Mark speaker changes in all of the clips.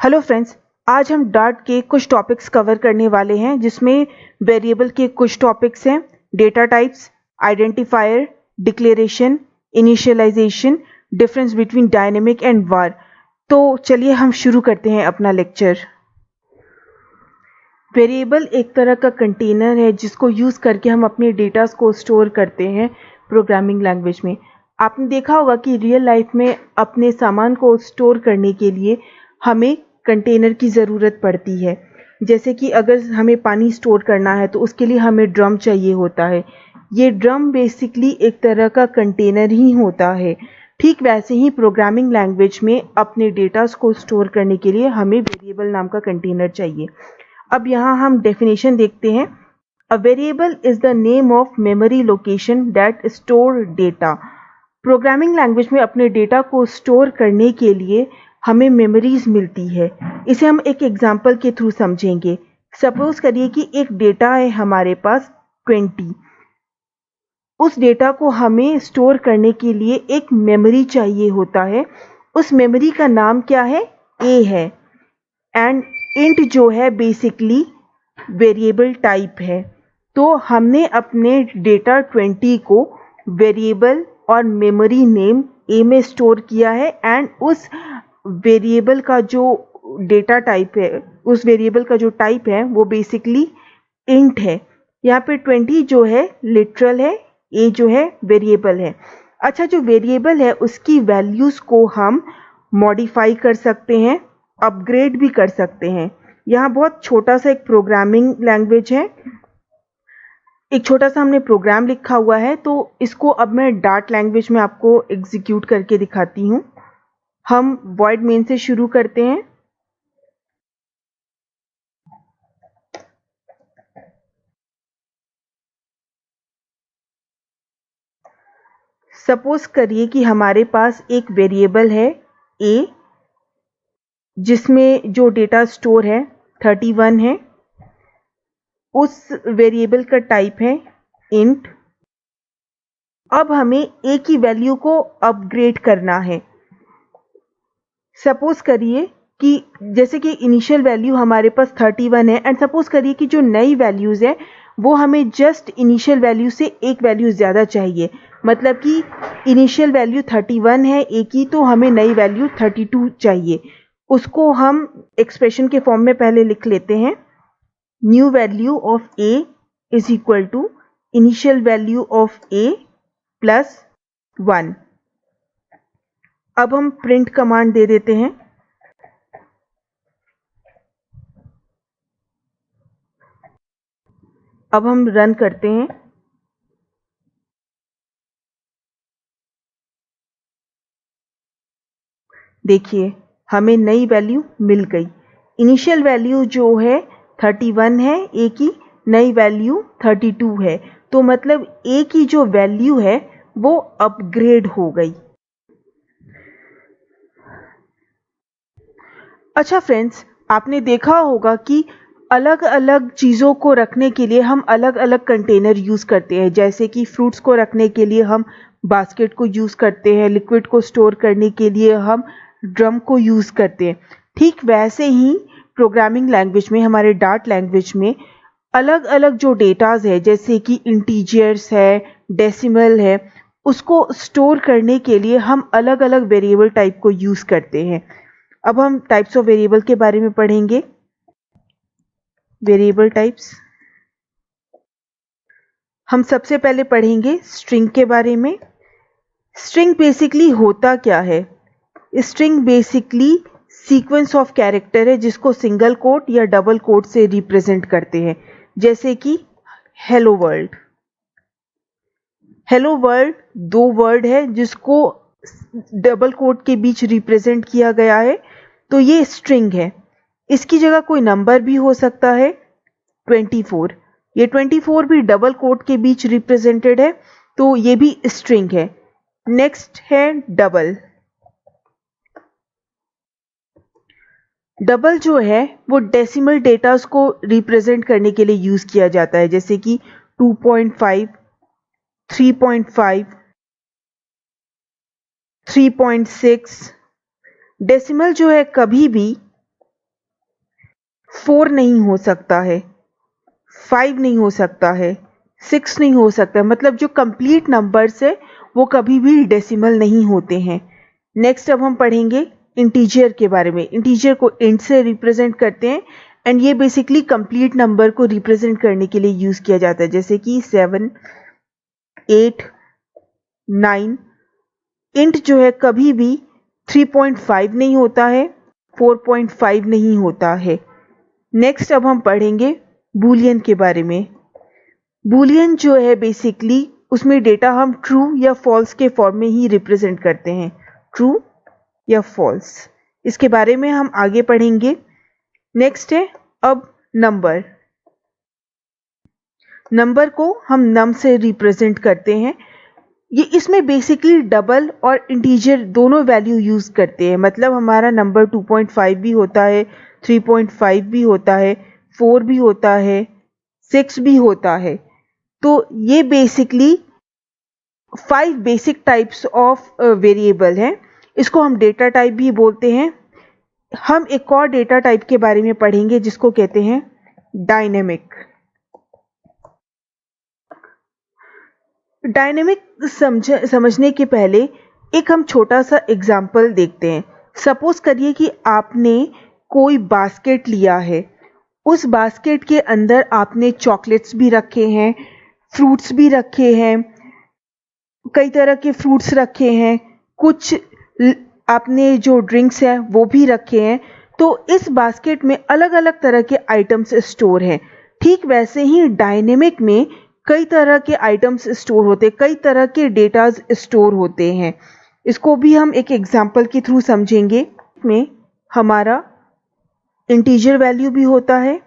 Speaker 1: Hello friends, आज हम dart के कुछ टॉपिक्स कवर करने वाले हैं जिसमें वेरिएबल के कुछ टॉपिक्स हैं। Data types, identifier, declaration, initialisation, difference between dynamic and var. तो चलिए हम शुरू करते हैं अपना लेक्चर। वेरिएबल एक तरह का कंटेनर है जिसको यूज़ करके हम अपने डेटा को स्टोर करते हैं प्रोग्रामिंग लैंग्वेज में। आपने देखा होगा कि रियल लाइफ में अपने सामान को स्टोर करने के लिए हमें कंटेनर की ज़रूरत पड़ती है। जैसे कि अगर हमें पानी स्टोर करना है तो उसके लिए हमें ड्रम चाहिए होता है। ये ड्रम बेसिकली एक तरह का कंटेनर ही होता है। ठीक वैसे ही प्रोग्रामिंग लैंग्वेज में अपने डेटास को स्टोर करने के लिए हमें वेरिएबल नाम का कंटेनर चाहिए। अब यहाँ हम डेफिनेशन देखते हैं। A variable is the name of memory location that store data. Programming language में अपने डेटा को स्टोर करने के लिए हमें मेमोरीज मिलती है। इसे हम एक एग्जांपल के थ्रू समझेंगे। सपोज करिए कि एक डेटा है हमारे पास 20। उस डेटा को हमें स्टोर करने के लिए एक मेमोरी चाहिए होता है। उस मेमोरी का नाम क्या है? ए है। एंड इंट जो है बेसिकली वेरिएबल टाइप है। तो हमने अपने डेटा 20 को वेरिएबल और मेमोरी नेम ए में स्टोर किया है। एंड उस वेरिएबल का जो डेटा टाइप है, उस वेरिएबल का जो टाइप है वो बेसिकली इंट है। यहाँ पे 20 जो है लिटरल है, ए जो है वेरिएबल है। अच्छा, जो वेरिएबल है उसकी वैल्यूज़ को हम मॉडिफाई कर सकते हैं, अपग्रेड भी कर सकते हैं। यहाँ बहुत छोटा सा एक प्रोग्रामिंग लैंग्वेज है, एक छोटा सा हमने प्रोग्राम लिखा हुआ है। तो इसको अब मैं डार्ट लैंग्वेज में आपको एग्जीक्यूट करके दिखाती हूँ। हम वॉइड मेन से शुरू करते हैं। सपोज करिए कि हमारे पास एक वेरिएबल है ए, जिसमें जो डेटा स्टोर है 31 है। उस वेरिएबल का टाइप है इंट। अब हमें ए की वैल्यू को अपग्रेड करना है। सपोज करिए कि जैसे कि इनिशियल वैल्यू हमारे पास 31 है, एंड सपोज करिए कि जो नई वैल्यूज़ है वो हमें जस्ट इनिशियल वैल्यू से एक वैल्यू ज़्यादा चाहिए। मतलब कि इनिशियल वैल्यू 31 है ए की, तो हमें नई वैल्यू 32 चाहिए। उसको हम एक्सप्रेशन के फॉर्म में पहले लिख लेते हैं। New value of a is equal to initial value of a plus 1। अब हम प्रिंट कमांड दे देते हैं। अब हम रन करते हैं। देखिए हमें नई वैल्यू मिल गई। इनिशियल वैल्यू जो है 31 है ए की, नई वैल्यू 32 है। तो मतलब ए की जो वैल्यू है वो अपग्रेड हो गई। अच्छा फ्रेंड्स, आपने देखा होगा कि अलग अलग चीज़ों को रखने के लिए हम अलग अलग कंटेनर यूज़ करते हैं। जैसे कि फ्रूट्स को रखने के लिए हम बास्केट को यूज़ करते हैं, लिक्विड को स्टोर करने के लिए हम ड्रम को यूज़ करते हैं। ठीक वैसे ही प्रोग्रामिंग लैंग्वेज में, हमारे डार्ट लैंग्वेज में अलग अलग जो डेटाज है, जैसे कि इंटीजर्स है, डेसिमल है, उसको स्टोर करने के लिए हम अलग अलग वेरिएबल टाइप को यूज़ करते हैं। अब हम टाइप्स ऑफ वेरिएबल के बारे में पढ़ेंगे। वेरिएबल टाइप्स, हम सबसे पहले पढ़ेंगे स्ट्रिंग के बारे में। स्ट्रिंग बेसिकली होता क्या है? String basically sequence of character है जिसको सिंगल कोट या डबल कोट से रिप्रेजेंट करते हैं। जैसे कि हेलो वर्ल्ड। हेलो वर्ल्ड दो वर्ड है जिसको डबल कोट के बीच रिप्रेजेंट किया गया है, तो ये स्ट्रिंग है। इसकी जगह कोई नंबर भी हो सकता है 24। ये 24 भी डबल कोट के बीच रिप्रेजेंटेड है, तो ये भी स्ट्रिंग है। नेक्स्ट है डबल। डबल जो है वो डेसिमल डेटास को रिप्रेजेंट करने के लिए यूज किया जाता है। जैसे कि 2.5, 3.5, 3.6। डेसिमल जो है कभी भी 4 नहीं हो सकता है, 5 नहीं हो सकता है, 6 नहीं हो सकता। मतलब जो कंप्लीट नंबर्स है वो कभी भी डेसिमल नहीं होते हैं। नेक्स्ट अब हम पढ़ेंगे इंटीजर के बारे में। इंटीजर को इंट से रिप्रेजेंट करते हैं एंड ये बेसिकली कंप्लीट नंबर को रिप्रेजेंट करने के लिए यूज किया जाता है, जैसे कि 7, 8, 9। इंट जो है कभी भी 3.5 नहीं होता है, 4.5 नहीं होता है। नेक्स्ट अब हम पढ़ेंगे बूलियन के बारे में। बूलियन जो है बेसिकली उसमें डेटा हम ट्रू या फॉल्स के फॉर्म में ही रिप्रेजेंट करते हैं, ट्रू या फॉल्स। इसके बारे में हम आगे पढ़ेंगे। नेक्स्ट है अब नंबर। नंबर को हम नम से रिप्रेजेंट करते हैं। ये इसमें बेसिकली डबल और इंटीजर दोनों वैल्यू यूज करते हैं। मतलब हमारा नंबर 2.5 भी होता है, 3.5 भी होता है, 4 भी होता है, 6 भी होता है। तो ये basically 5 basic types of variable हैं। इसको हम डेटा टाइप भी बोलते हैं। हम एक और डेटा टाइप के बारे में पढ़ेंगे जिसको कहते हैं डायनेमिक। डायनेमिक समझने के पहले एक हम छोटा सा एग्जाम्पल देखते हैं। सपोज करिए कि आपने कोई बास्केट लिया है। उस बास्केट के अंदर आपने चॉकलेट्स भी रखे हैं, फ्रूट्स भी रखे हैं, कई तरह के फ्रूट्स रखे हैं, कुछ आपने जो ड्रिंक्स हैं वो भी रखे हैं। तो इस बास्केट में अलग अलग तरह के आइटम्स स्टोर हैं। ठीक वैसे ही डायनेमिक में कई तरह के आइटम्स स्टोर होते हैं, कई तरह के डेटाज स्टोर होते हैं। इसको भी हम एक एग्जांपल के थ्रू समझेंगे। में हमारा इंटीजर वैल्यू भी होता है,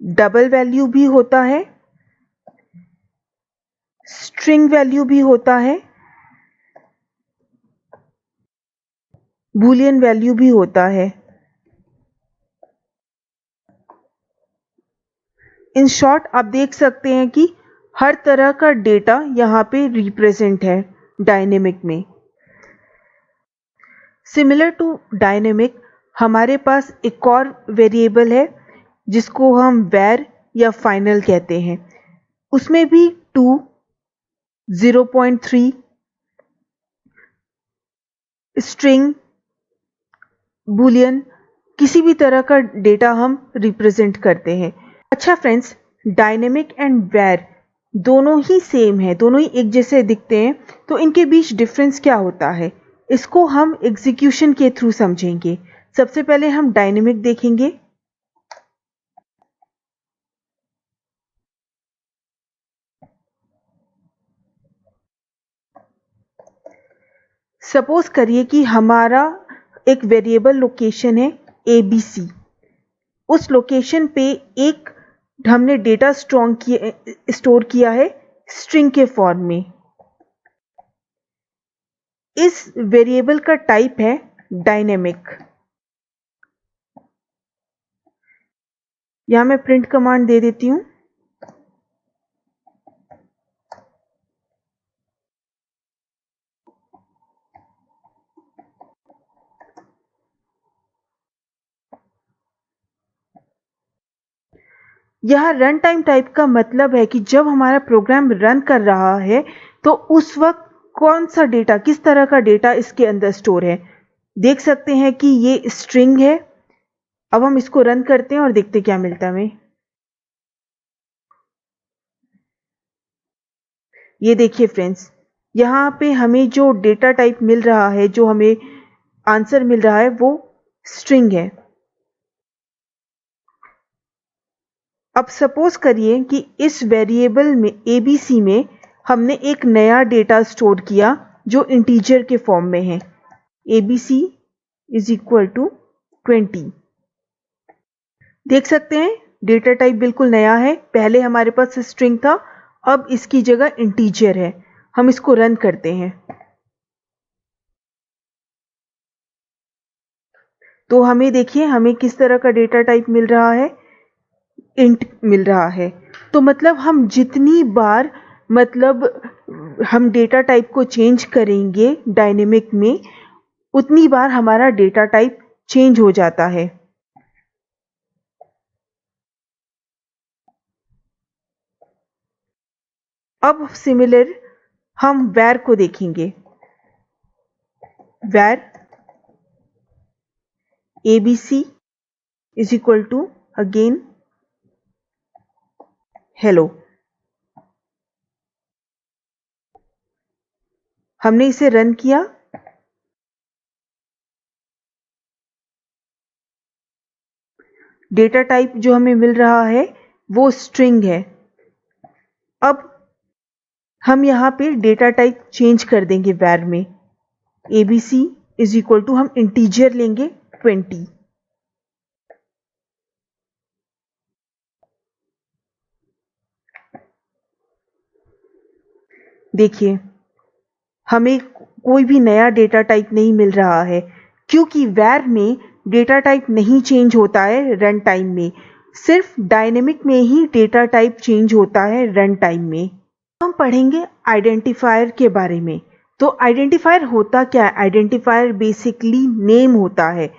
Speaker 1: डबल वैल्यू भी होता है, स्ट्रिंग वैल्यू भी होता है, बूलियन वैल्यू भी होता है। इन शॉर्ट आप देख सकते हैं कि हर तरह का डेटा यहाँ पे रिप्रेजेंट है डायनेमिक में। सिमिलर टू डायनेमिक हमारे पास एक और वेरिएबल है जिसको हम वैर या फाइनल कहते हैं। उसमें भी 2, 0.3, स्ट्रिंग, बूलियन किसी भी तरह का डेटा हम रिप्रेजेंट करते हैं। अच्छा फ्रेंड्स, डायनेमिक एंड वैर दोनों ही सेम है, दोनों ही एक जैसे दिखते हैं। तो इनके बीच डिफरेंस क्या होता है इसको हम एग्जीक्यूशन के थ्रू समझेंगे। सबसे पहले हम डायनेमिक देखेंगे। सपोज करिए कि हमारा एक वेरिएबल लोकेशन है ABC। उस लोकेशन पे एक हमने डेटा स्टोर किया है स्ट्रिंग के फॉर्म में। इस वेरिएबल का टाइप है डायनेमिक। यहां मैं प्रिंट कमांड दे देती हूं। यह रन टाइम टाइप का मतलब है कि जब हमारा प्रोग्राम रन कर रहा है तो उस वक्त कौन सा डेटा, किस तरह का डेटा इसके अंदर स्टोर है। देख सकते हैं कि ये स्ट्रिंग है। अब हम इसको रन करते हैं और देखते क्या मिलता है हमें। ये देखिए फ्रेंड्स, यहाँ पे हमें जो डेटा टाइप मिल रहा है, जो हमें आंसर मिल रहा है वो स्ट्रिंग है। अब सपोज करिए कि इस वेरिएबल में ABC में हमने एक नया डेटा स्टोर किया जो इंटीजर के फॉर्म में है। ABC is equal to 20। देख सकते हैं डेटा टाइप बिल्कुल नया है। पहले हमारे पास स्ट्रिंग था, अब इसकी जगह इंटीजर है। हम इसको रन करते हैं तो हमें देखिए हमें किस तरह का डेटा टाइप मिल रहा है, इंट मिल रहा है। तो मतलब हम जितनी बार हम डेटा टाइप को चेंज करेंगे डायनेमिक में, उतनी बार हमारा डेटा टाइप चेंज हो जाता है। अब सिमिलर हम वैर को देखेंगे। Var ABC is equal to again hello. हमने इसे रन किया। डेटा टाइप जो हमें मिल रहा है वो स्ट्रिंग है। अब हम यहां पे डेटा टाइप चेंज कर देंगे वैर में। ABC इज इक्वल टू हम इंटीजर लेंगे 20। देखिए हमें कोई भी नया डेटा टाइप नहीं मिल रहा है क्योंकि वैर में डेटा टाइप नहीं चेंज होता है रन टाइम में, सिर्फ डायनेमिक में ही डेटा टाइप चेंज होता है रन टाइम में। हम पढ़ेंगे आइडेंटिफायर के बारे में। तो आइडेंटिफायर होता क्या है? आइडेंटिफायर बेसिकली नेम होता है,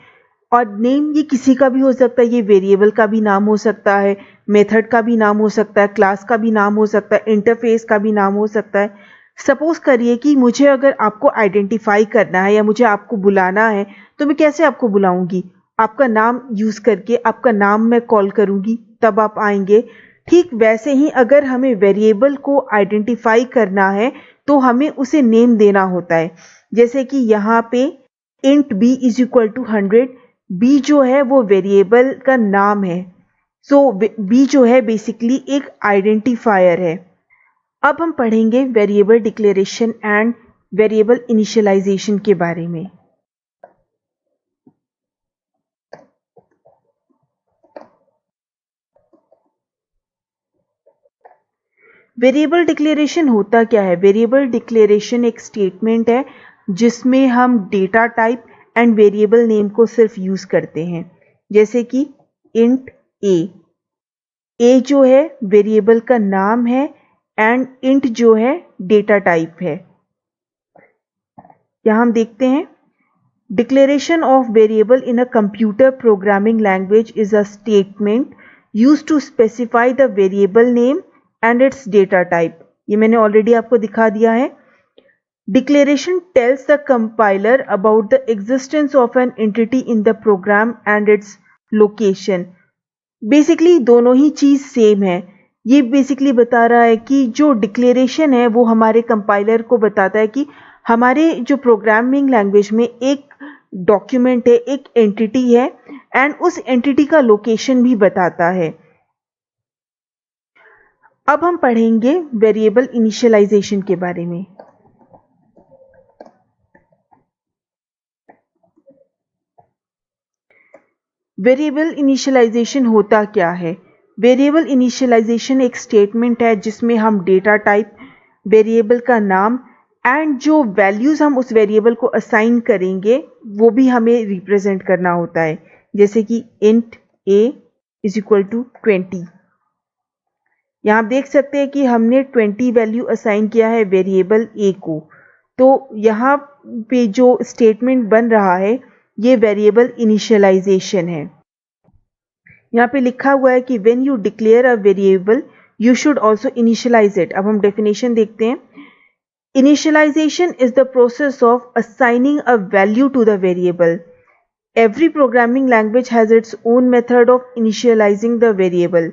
Speaker 1: और नेम ये किसी का भी हो सकता है। ये वेरिएबल का भी नाम हो सकता है, मेथड का भी नाम हो सकता है, क्लास का भी नाम हो सकता है, इंटरफेस का भी नाम हो सकता है। सपोज करिए कि मुझे अगर आपको आइडेंटिफाई करना है या मुझे आपको बुलाना है तो मैं कैसे आपको बुलाऊंगी? आपका नाम यूज करके आपका नाम मैं कॉल करूंगी तब आप आएंगे। ठीक वैसे ही अगर हमें वेरिएबल को आइडेंटिफाई करना है तो हमें उसे नेम देना होता है। जैसे कि यहाँ पे int b is equal to 100। b जो है वो वेरिएबल का नाम है। सो b जो है बेसिकली एक आइडेंटिफायर है। अब हम पढ़ेंगे variable declaration and variable initialisation के बारे में। वेरिएबल डिक्लेरेशन होता क्या है? वेरिएबल डिक्लेरेशन एक स्टेटमेंट है जिसमें हम data type and variable name को सिर्फ यूज करते हैं। जैसे कि इंट ए जो है वेरिएबल का नाम है एंड इंट जो है डेटा टाइप है। यहां हम देखते हैं declaration of variable in a computer programming language is a statement used to specify the variable name and its data type. ये मैंने ऑलरेडी आपको दिखा दिया है। Declaration tells the compiler about the existence of an entity in the program and its location. Basically दोनों ही चीज same है। ये बेसिकली बता रहा है कि जो डिक्लेरेशन है वो हमारे कंपाइलर को बताता है कि हमारे जो प्रोग्रामिंग लैंग्वेज में एक डॉक्यूमेंट है, एक एंटिटी है एंड उस एंटिटी का लोकेशन भी बताता है। अब हम पढ़ेंगे वेरिएबल इनिशियलाइजेशन के बारे में। वेरिएबल इनिशियलाइजेशन होता क्या है? वेरिएबल इनिशियलाइजेशन एक स्टेटमेंट है जिसमें हम डेटा टाइप, वेरिएबल का नाम एंड जो वैल्यूज हम उस वेरिएबल को असाइन करेंगे वो भी हमें रिप्रेजेंट करना होता है। जैसे कि int a is equal to 20। यहां आप देख सकते हैं कि हमने 20 वैल्यू असाइन किया है वेरिएबल a को। तो यहाँ पे जो स्टेटमेंट बन रहा है ये वेरिएबल इनिशियलाइजेशन है। यहाँ पे लिखा हुआ है कि when you declare a variable you should also initialise it. अब हम डेफिनेशन देखते हैं। Initialisation is the process of assigning a value to the variable. Every programming language has its own method of initializing the variable.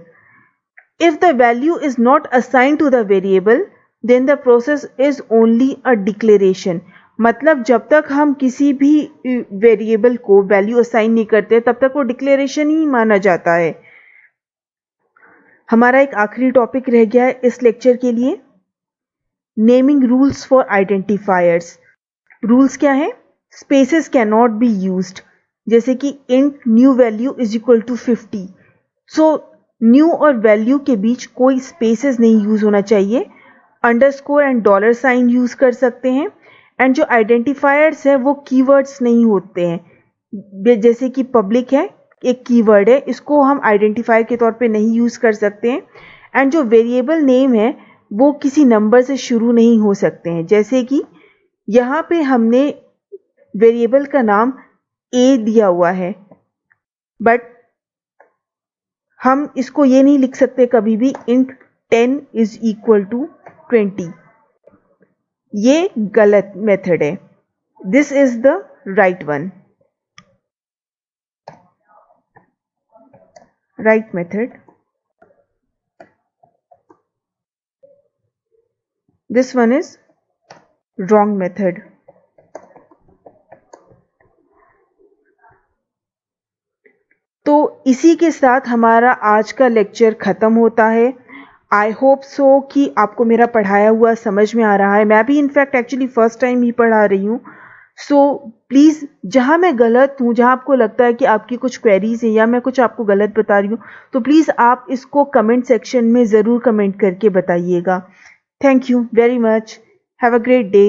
Speaker 1: If the value is not assigned to the variable, then the process is only a declaration. मतलब जब तक हम किसी भी variable को value assign नहीं करते तब तक वो डिक्लेरेशन ही माना जाता है। हमारा एक आखिरी टॉपिक रह गया है इस लेक्चर के लिए, naming rules for identifiers. Rules क्या है? Spaces can not be used. जैसे कि int new value is equal to 50। So new और वैल्यू के बीच कोई स्पेसेस नहीं यूज होना चाहिए। Underscore and dollar sign use कर सकते हैं। एंड जो आइडेंटिफायर्स है वो कीवर्ड्स नहीं होते हैं। जैसे कि पब्लिक है, एक कीवर्ड है, इसको हम आइडेंटिफायर के तौर पे नहीं यूज कर सकते हैं। एंड जो वेरिएबल नेम है वो किसी नंबर से शुरू नहीं हो सकते हैं। जैसे कि यहाँ पे हमने वेरिएबल का नाम a दिया हुआ है, बट हम इसको ये नहीं लिख सकते कभी भी इंट 10 इज इक्वल टू 20। ये गलत मेथड है। This is the right one. Right method, this one is wrong method। तो इसी के साथ हमारा आज का लेक्चर ख़त्म होता है। आई होप सो कि आपको मेरा पढ़ाया हुआ समझ में आ रहा है। मैं भी इनफैक्ट एक्चुअली फ़र्स्ट टाइम ही पढ़ा रही हूँ। सो प्लीज़, जहाँ मैं गलत हूँ, जहाँ आपको लगता है कि आपकी कुछ क्वेरीज हैं या मैं कुछ आपको गलत बता रही हूँ, तो प्लीज़ आप इसको कमेंट सेक्शन में ज़रूर कमेंट करके बताइएगा। Thank you very much. Have a great day.